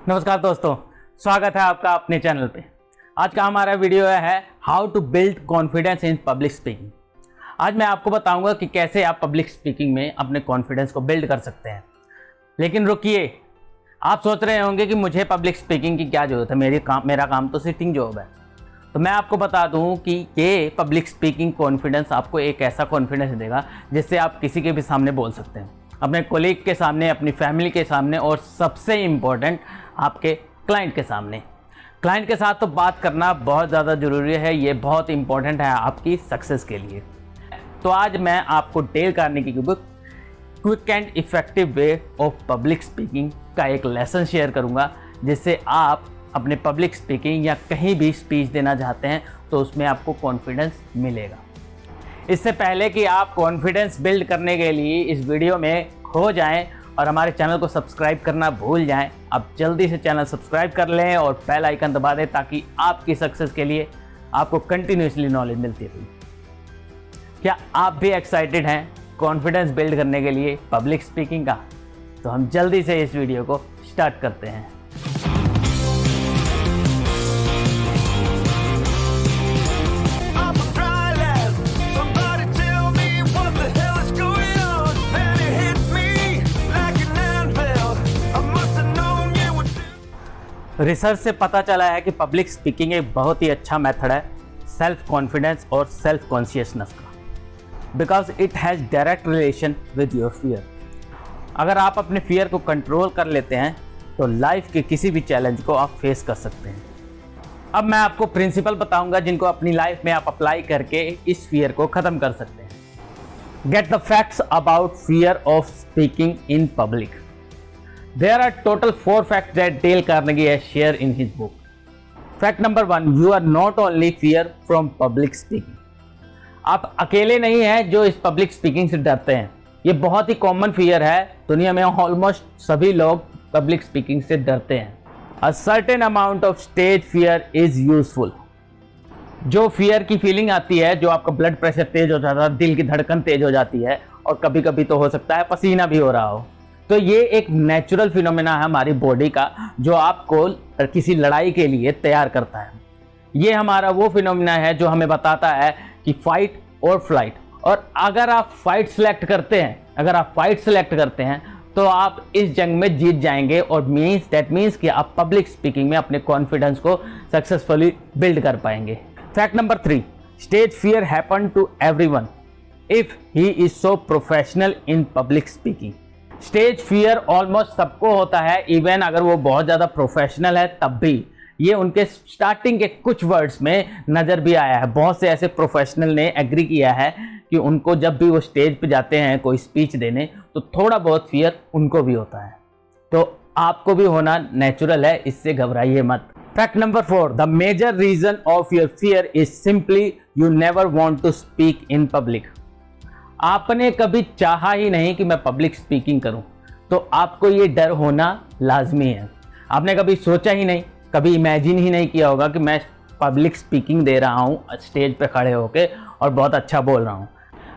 नमस्कार दोस्तों, स्वागत है आपका अपने चैनल पे। आज का हमारा वीडियो है how to build confidence in public speaking. आज मैं आपको बताऊंगा कि कैसे आप पब्लिक स्पीकिंग में अपने कॉन्फिडेंस को बिल्ड कर सकते हैं। लेकिन रुकिए, आप सोच रहे होंगे कि मुझे पब्लिक स्पीकिंग की क्या ज़रूरत है, मेरा काम तो सिटिंग जॉब है। तो मैं आपको बता दूं कि ये पब्लिक स्पीकिंग कॉन्फिडेंस आपको एक ऐसा कॉन्फिडेंस देगा जिससे आप किसी के भी सामने बोल सकते हैं, अपने कोलीग के सामने, अपनी फैमिली के सामने और सबसे इम्पोर्टेंट आपके क्लाइंट के सामने। क्लाइंट के साथ तो बात करना बहुत ज़्यादा ज़रूरी है, ये बहुत इम्पोर्टेंट है आपकी सक्सेस के लिए। तो आज मैं आपको डेल कार्नेगी की book quick and effective way of public speaking का एक लेसन शेयर करूंगा, जिससे आप अपने पब्लिक स्पीकिंग या कहीं भी स्पीच देना चाहते हैं तो उसमें आपको कॉन्फिडेंस मिलेगा। इससे पहले कि आप कॉन्फिडेंस बिल्ड करने के लिए इस वीडियो में खो जाएं और हमारे चैनल को सब्सक्राइब करना भूल जाएं, आप जल्दी से चैनल सब्सक्राइब कर लें और बेल आइकन दबा दें ताकि आपकी सक्सेस के लिए आपको कंटिन्यूसली नॉलेज मिलती रहे। क्या आप भी एक्साइटेड हैं कॉन्फिडेंस बिल्ड करने के लिए पब्लिक स्पीकिंग का? तो हम जल्दी से इस वीडियो को स्टार्ट करते हैं। रिसर्च से पता चला है कि पब्लिक स्पीकिंग एक बहुत ही अच्छा मेथड है सेल्फ कॉन्फिडेंस और सेल्फ कॉन्शियसनेस का, because it has direct relation with your fear. अगर आप अपने फियर को कंट्रोल कर लेते हैं तो लाइफ के किसी भी चैलेंज को आप फेस कर सकते हैं। अब मैं आपको प्रिंसिपल बताऊंगा जिनको अपनी लाइफ में आप अप्लाई करके इस फियर को ख़त्म कर सकते हैं। Get the facts about fear of speaking in public. There are total 4 facts that Dale Carnegie has shared in his book. Fact number 1, you are not only fear from public speaking. आप अकेले नहीं हैं जो इस public speaking से डरते हैं। ये बहुत ही कॉमन फियर है, दुनिया में ऑलमोस्ट सभी लोग पब्लिक स्पीकिंग से डरते हैं। A certain amount of stage fear is useful. जो फियर की फीलिंग आती है, जो आपका ब्लड प्रेशर तेज हो जाता है, दिल की धड़कन तेज हो जाती है और कभी कभी तो हो सकता है पसीना भी हो रहा हो, तो ये एक नेचुरल फिनोमेना है हमारी बॉडी का जो आपको किसी लड़ाई के लिए तैयार करता है। ये हमारा वो फिनोमेना है जो हमें बताता है कि फाइट और फ्लाइट। और अगर आप फाइट सेलेक्ट करते हैं तो आप इस जंग में जीत जाएंगे और दैट मीन्स कि आप पब्लिक स्पीकिंग में अपने कॉन्फिडेंस को सक्सेसफुली बिल्ड कर पाएंगे। Fact number 3, stage fear happen to everyone if he is so professional in public speaking. Stage fear almost सबको होता है, इवन अगर वो बहुत ज़्यादा प्रोफेशनल है तब भी। ये उनके स्टार्टिंग के कुछ वर्ड्स में नज़र भी आया है। बहुत से ऐसे प्रोफेशनल ने एग्री किया है कि उनको जब भी वो स्टेज पे जाते हैं कोई स्पीच देने तो थोड़ा बहुत फियर उनको भी होता है। तो आपको भी होना नेचुरल है, इससे घबराइए मत। Fact number 4, the major reason of your fear is simply you never want to speak in public. आपने कभी चाहा ही नहीं कि मैं पब्लिक स्पीकिंग करूं, तो आपको ये डर होना लाजमी है। आपने कभी सोचा ही नहीं, कभी इमेजिन ही नहीं किया होगा कि मैं पब्लिक स्पीकिंग दे रहा हूं स्टेज पे खड़े होके और बहुत अच्छा बोल रहा हूं।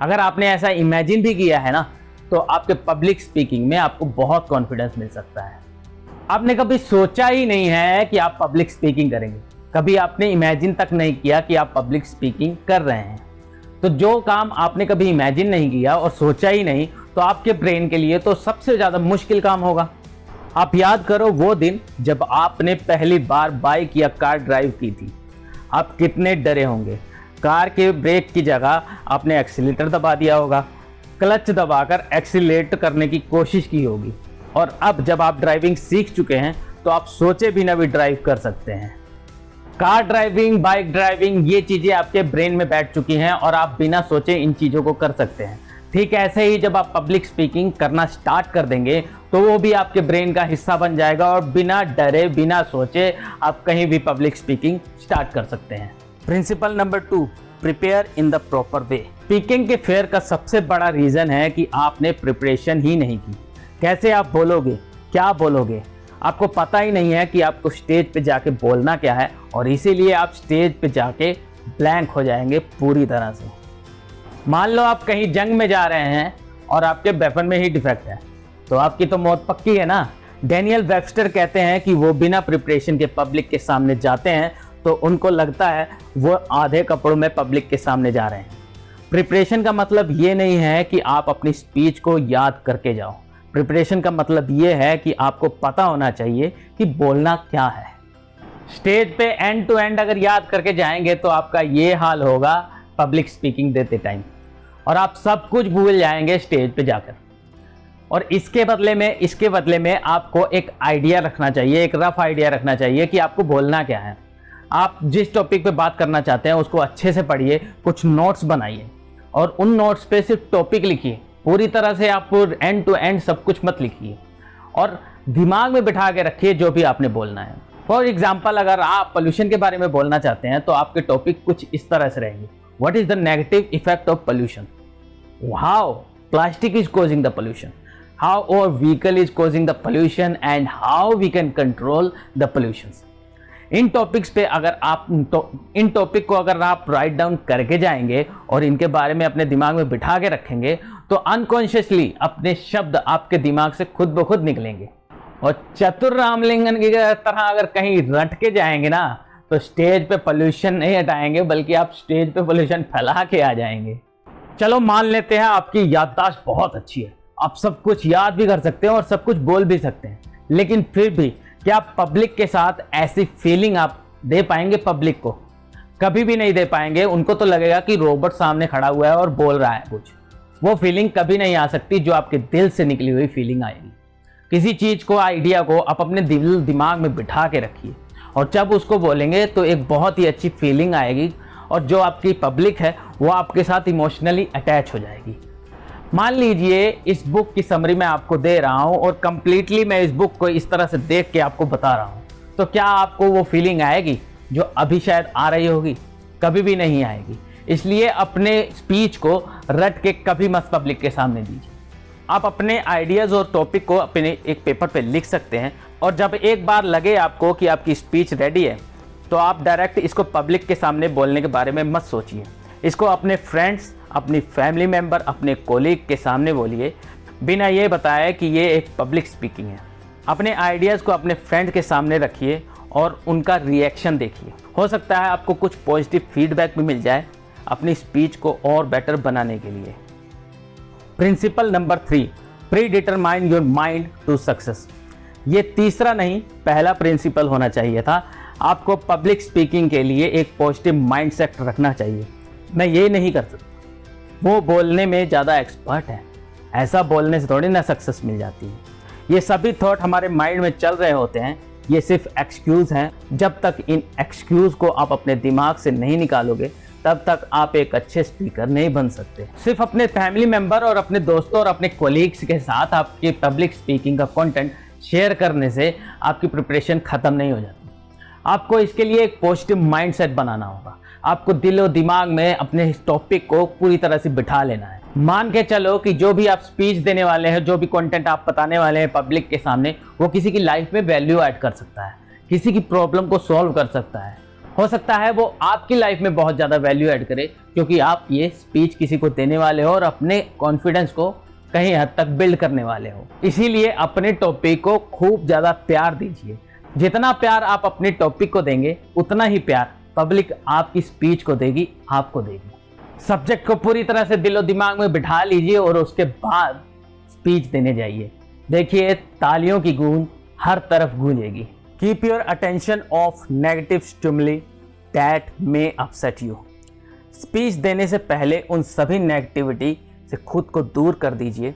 अगर आपने ऐसा इमेजिन भी किया है ना, तो आपके पब्लिक स्पीकिंग में आपको बहुत कॉन्फिडेंस मिल सकता है। आपने कभी सोचा ही नहीं है कि आप पब्लिक स्पीकिंग करेंगे, कभी आपने इमेजिन तक नहीं किया कि आप पब्लिक स्पीकिंग कर रहे हैं। तो जो काम आपने कभी इमेजिन नहीं किया और सोचा ही नहीं, तो आपके ब्रेन के लिए तो सबसे ज़्यादा मुश्किल काम होगा। आप याद करो वो दिन जब आपने पहली बार बाइक या कार ड्राइव की थी, आप कितने डरे होंगे। कार के ब्रेक की जगह आपने एक्सीलेटर दबा दिया होगा, क्लच दबाकर एक्सीलेट करने की कोशिश की होगी। और अब जब आप ड्राइविंग सीख चुके हैं तो आप सोचे बिना भी ड्राइव कर सकते हैं। कार ड्राइविंग, बाइक ड्राइविंग, ये चीज़ें आपके ब्रेन में बैठ चुकी हैं और आप बिना सोचे इन चीज़ों को कर सकते हैं। ठीक ऐसे ही जब आप पब्लिक स्पीकिंग करना स्टार्ट कर देंगे तो वो भी आपके ब्रेन का हिस्सा बन जाएगा और बिना डरे, बिना सोचे आप कहीं भी पब्लिक स्पीकिंग स्टार्ट कर सकते हैं। Principle number 2, prepare in the proper way. Speaking के फेयर का सबसे बड़ा रीज़न है कि आपने प्रिपरेशन ही नहीं की। कैसे आप बोलोगे, क्या बोलोगे, आपको पता ही नहीं है कि आपको स्टेज पे जाके बोलना क्या है, और इसीलिए आप स्टेज पे जाके ब्लैंक हो जाएंगे पूरी तरह से। मान लो आप कहीं जंग में जा रहे हैं और आपके वेपन में ही डिफेक्ट है, तो आपकी तो मौत पक्की है ना। डैनियल वेबस्टर कहते हैं कि वो बिना प्रिपरेशन के पब्लिक के सामने जाते हैं तो उनको लगता है वो आधे कपड़ों में पब्लिक के सामने जा रहे हैं। प्रिपरेशन का मतलब ये नहीं है कि आप अपनी स्पीच को याद करके जाओ। प्रिपरेशन का मतलब ये है कि आपको पता होना चाहिए कि बोलना क्या है। स्टेज पे एंड टू एंड अगर याद करके जाएंगे तो आपका ये हाल होगा पब्लिक स्पीकिंग देते टाइम, और आप सब कुछ भूल जाएंगे स्टेज पे जाकर। और इसके बदले में आपको एक आइडिया रखना चाहिए, एक रफ आइडिया रखना चाहिए कि आपको बोलना क्या है। आप जिस टॉपिक पे बात करना चाहते हैं उसको अच्छे से पढ़िए, कुछ नोट्स बनाइए और उन नोट्स पे सिर्फ टॉपिक लिखिए। पूरी तरह से आप एंड टू एंड सब कुछ मत लिखिए और दिमाग में बिठा के रखिए जो भी आपने बोलना है। फॉर एग्जाम्पल, अगर आप पोल्यूशन के बारे में बोलना चाहते हैं तो आपके टॉपिक कुछ इस तरह से रहेंगे। What is the negative effect of pollution, how plastic is causing the pollution, how our vehicle is causing the pollution and how we can control the pollutions। In topics पे अगर आप इन टॉपिक को अगर आप राइट डाउन करके जाएंगे और इनके बारे में अपने दिमाग में बिठा के रखेंगे तो अनकॉन्शियसली अपने शब्द आपके दिमाग से खुद ब खुद निकलेंगे। और चतुर रामलिंगन की तरह अगर कहीं रट के जाएंगे ना तो स्टेज पे पोल्यूशन नहीं हटाएंगे बल्कि आप स्टेज पे पोल्यूशन फैला के आ जाएंगे। चलो मान लेते हैं आपकी याददाश्त बहुत अच्छी है, आप सब कुछ याद भी कर सकते हैं और सब कुछ बोल भी सकते हैं, लेकिन फिर भी क्या पब्लिक के साथ ऐसी फीलिंग आप दे पाएंगे? पब्लिक को कभी भी नहीं दे पाएंगे। उनको तो लगेगा कि रोबोट सामने खड़ा हुआ है और बोल रहा है कुछ। वो फीलिंग कभी नहीं आ सकती जो आपके दिल से निकली हुई फीलिंग आएगी। किसी चीज को, आइडिया को आप अपने दिमाग में बिठा के रखिए और जब उसको बोलेंगे तो एक बहुत ही अच्छी फीलिंग आएगी और जो आपकी पब्लिक है वो आपके साथ इमोशनली अटैच हो जाएगी। मान लीजिए इस बुक की समरी मैं आपको दे रहा हूं और कंप्लीटली मैं इस बुक को इस तरह से देख के आपको बता रहा हूं, तो क्या आपको वो फीलिंग आएगी जो अभी शायद आ रही होगी? कभी भी नहीं आएगी। इसलिए अपने स्पीच को रट के कभी मत पब्लिक के सामने दीजिए। आप अपने आइडियाज़ और टॉपिक को अपने एक पेपर पे लिख सकते हैं और जब एक बार लगे आपको कि आपकी स्पीच रेडी है तो आप डायरेक्ट इसको पब्लिक के सामने बोलने के बारे में मत सोचिए। इसको अपने फ्रेंड्स, अपनी फैमिली मेंबर, अपने कोलीग के सामने बोलिए बिना ये बताए कि ये एक पब्लिक स्पीकिंग है। अपने आइडियाज़ को अपने फ्रेंड के सामने रखिए और उनका रिएक्शन देखिए। हो सकता है आपको कुछ पॉजिटिव फीडबैक भी मिल जाए अपनी स्पीच को और बेटर बनाने के लिए। Principle number 3, predetermine your mind to success. ये तीसरा नहीं, पहला प्रिंसिपल होना चाहिए था। आपको पब्लिक स्पीकिंग के लिए एक पॉजिटिव माइंडसेट रखना चाहिए। मैं ये नहीं कर सकता, वो बोलने में ज़्यादा एक्सपर्ट है, ऐसा बोलने से थोड़ी ना सक्सेस मिल जाती है। ये सभी थॉट हमारे माइंड में चल रहे होते हैं, ये सिर्फ एक्सक्यूज़ हैं। जब तक इन एक्सक्यूज़ को आप अपने दिमाग से नहीं निकालोगे तब तक आप एक अच्छे स्पीकर नहीं बन सकते। सिर्फ अपने फैमिली मेंबर और अपने दोस्तों और अपने कोलीग्स के साथ आपकी पब्लिक स्पीकिंग का कंटेंट शेयर करने से आपकी प्रिपरेशन ख़त्म नहीं हो जाती। आपको इसके लिए एक पॉजिटिव माइंडसेट बनाना होगा। आपको दिल और दिमाग में अपने टॉपिक को पूरी तरह से बिठा लेना है। मान के चलो कि जो भी आप स्पीच देने वाले हैं, जो भी कंटेंट आप बताने वाले हैं पब्लिक के सामने, वो किसी की लाइफ में वैल्यू ऐड कर सकता है, किसी की प्रॉब्लम को सॉल्व कर सकता है। हो सकता है वो आपकी लाइफ में बहुत ज़्यादा वैल्यू ऐड करे क्योंकि आप ये स्पीच किसी को देने वाले हो और अपने कॉन्फिडेंस को कहीं हद तक बिल्ड करने वाले हो। इसीलिए अपने टॉपिक को खूब ज़्यादा प्यार दीजिए। जितना प्यार आप अपने टॉपिक को देंगे उतना ही प्यार पब्लिक आपकी स्पीच को देगी, आपको देगी। सब्जेक्ट को पूरी तरह से दिलो दिमाग में बिठा लीजिए और उसके बाद स्पीच देने जाइए। देखिए तालियों की गूंज हर तरफ गूंजेगी। Keep your attention off negative stimuli that may upset you. Speech देने से पहले उन सभी नेगेटिविटी से खुद को दूर कर दीजिए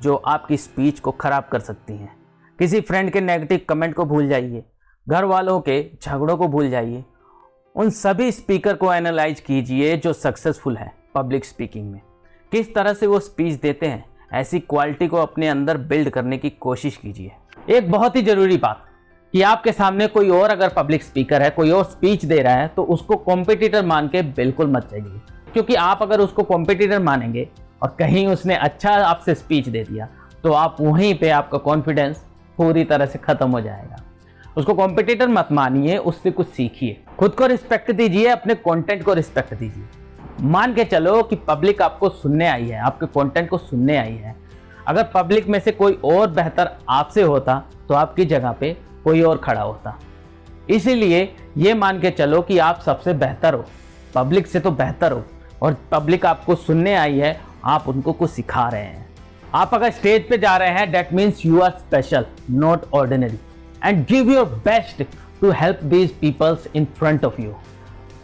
जो आपकी स्पीच को खराब कर सकती हैं। किसी फ्रेंड के नेगेटिव कमेंट को भूल जाइए, घर वालों के झगड़ों को भूल जाइए। उन सभी स्पीकर को एनालाइज कीजिए जो सक्सेसफुल है पब्लिक स्पीकिंग में। किस तरह से वो स्पीच देते हैं, ऐसी क्वालिटी को अपने अंदर बिल्ड करने की कोशिश कीजिए। एक बहुत ही ज़रूरी बात कि आपके सामने कोई और अगर पब्लिक स्पीकर है, कोई और स्पीच दे रहा है तो उसको कॉम्पिटिटर मान के बिल्कुल मत जाइए, क्योंकि आप अगर उसको कॉम्पिटिटर मानेंगे और कहीं उसने अच्छा आपसे स्पीच दे दिया तो आप वहीं पे आपका कॉन्फिडेंस पूरी तरह से ख़त्म हो जाएगा। उसको कॉम्पिटिटर मत मानिए, उससे कुछ सीखिए। खुद को रिस्पेक्ट दीजिए, अपने कंटेंट को रिस्पेक्ट दीजिए। मान के चलो कि पब्लिक आपको सुनने आई है, आपके कंटेंट को सुनने आई है। अगर पब्लिक में से कोई और बेहतर आपसे होता तो आपकी जगह पे कोई और खड़ा होता। इसीलिए ये मान के चलो कि आप सबसे बेहतर हो, पब्लिक से तो बेहतर हो, और पब्लिक आपको सुनने आई है, आप उनको कुछ सिखा रहे हैं। आप अगर स्टेज पे जा रहे हैं, that means you are special, not ordinary, and give your best to help these peoples in front of you.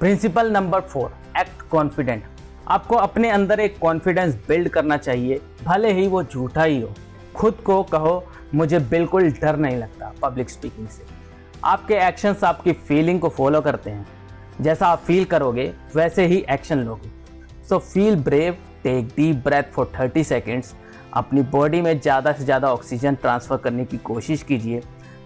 Principle number 4, act confident. आपको अपने अंदर एक कॉन्फिडेंस बिल्ड करना चाहिए, भले ही वो झूठा ही हो। खुद को कहो मुझे बिल्कुल डर नहीं लगता पब्लिक स्पीकिंग से। आपके एक्शंस आपकी फीलिंग को फॉलो करते हैं। जैसा आप फील करोगे वैसे ही एक्शन लोगे। So feel brave, take deep breath for 30 seconds. अपनी बॉडी में ज़्यादा से ज़्यादा ऑक्सीजन ट्रांसफ़र करने की कोशिश कीजिए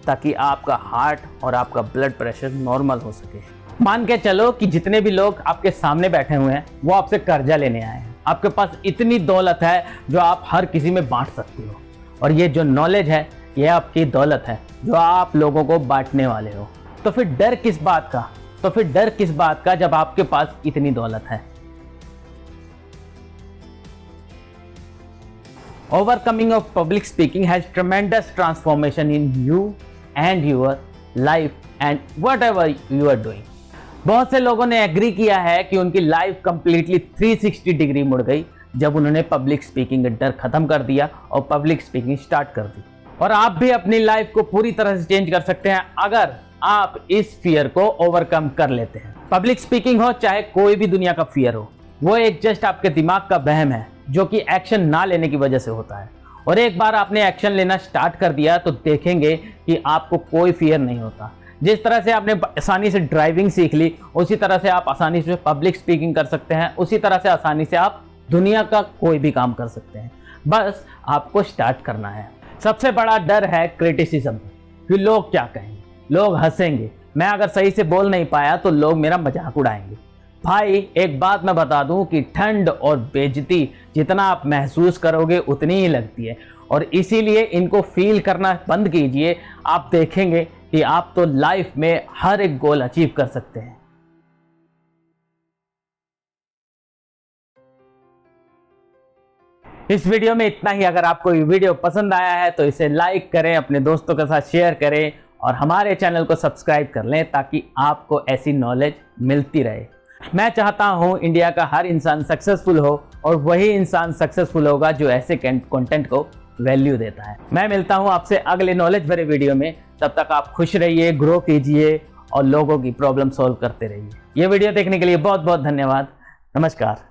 ताकि आपका हार्ट और आपका ब्लड प्रेशर नॉर्मल हो सके। मान के चलो कि जितने भी लोग आपके सामने बैठे हुए हैं वो आपसे कर्जा लेने आए हैं। आपके पास इतनी दौलत है जो आप हर किसी में बांट सकते हो, और ये जो नॉलेज है ये आपकी दौलत है जो आप लोगों को बांटने वाले हो। तो फिर डर किस बात का जब आपके पास इतनी दौलत है। Overcoming of public speaking has tremendous transformation in you and your life and whatever you are doing. बहुत से लोगों ने एग्री किया है कि उनकी लाइफ कंप्लीटली 360 डिग्री मुड़ गई जब उन्होंने पब्लिक स्पीकिंग का डर खत्म कर दिया और पब्लिक स्पीकिंग स्टार्ट कर दी। और आप भी अपनी लाइफ को पूरी तरह से चेंज कर सकते हैं अगर आप इस फियर को ओवरकम कर लेते हैं। पब्लिक स्पीकिंग हो चाहे कोई भी दुनिया का फियर हो, वो एक जस्ट आपके दिमाग का वहम है जो कि एक्शन ना लेने की वजह से होता है। और एक बार आपने एक्शन लेना स्टार्ट कर दिया तो देखेंगे कि आपको कोई फियर नहीं होता। जिस तरह से आपने आसानी से ड्राइविंग सीख ली, उसी तरह से आप आसानी से पब्लिक स्पीकिंग कर सकते हैं, उसी तरह से आसानी से आप दुनिया का कोई भी काम कर सकते हैं। बस आपको स्टार्ट करना है। सबसे बड़ा डर है क्रिटिसिज्म, कि लोग क्या कहेंगे, लोग हंसेंगे, मैं अगर सही से बोल नहीं पाया तो लोग मेरा मजाक उड़ाएंगे। भाई एक बात मैं बता दूं कि ठंड और बेइज्जती जितना आप महसूस करोगे उतनी ही लगती है, और इसीलिए इनको फील करना बंद कीजिए। आप देखेंगे कि आप तो लाइफ में हर एक गोल अचीव कर सकते हैं। इस वीडियो में इतना ही। अगर आपको ये वीडियो पसंद आया है तो इसे लाइक करें, अपने दोस्तों के साथ शेयर करें और हमारे चैनल को सब्सक्राइब कर लें ताकि आपको ऐसी नॉलेज मिलती रहे। मैं चाहता हूं इंडिया का हर इंसान सक्सेसफुल हो, और वही इंसान सक्सेसफुल होगा जो ऐसे कंटेंट को वैल्यू देता है। मैं मिलता हूं आपसे अगले नॉलेज भरे वीडियो में। तब तक आप खुश रहिए, ग्रो कीजिए और लोगों की प्रॉब्लम सॉल्व करते रहिए। ये वीडियो देखने के लिए बहुत बहुत धन्यवाद। नमस्कार।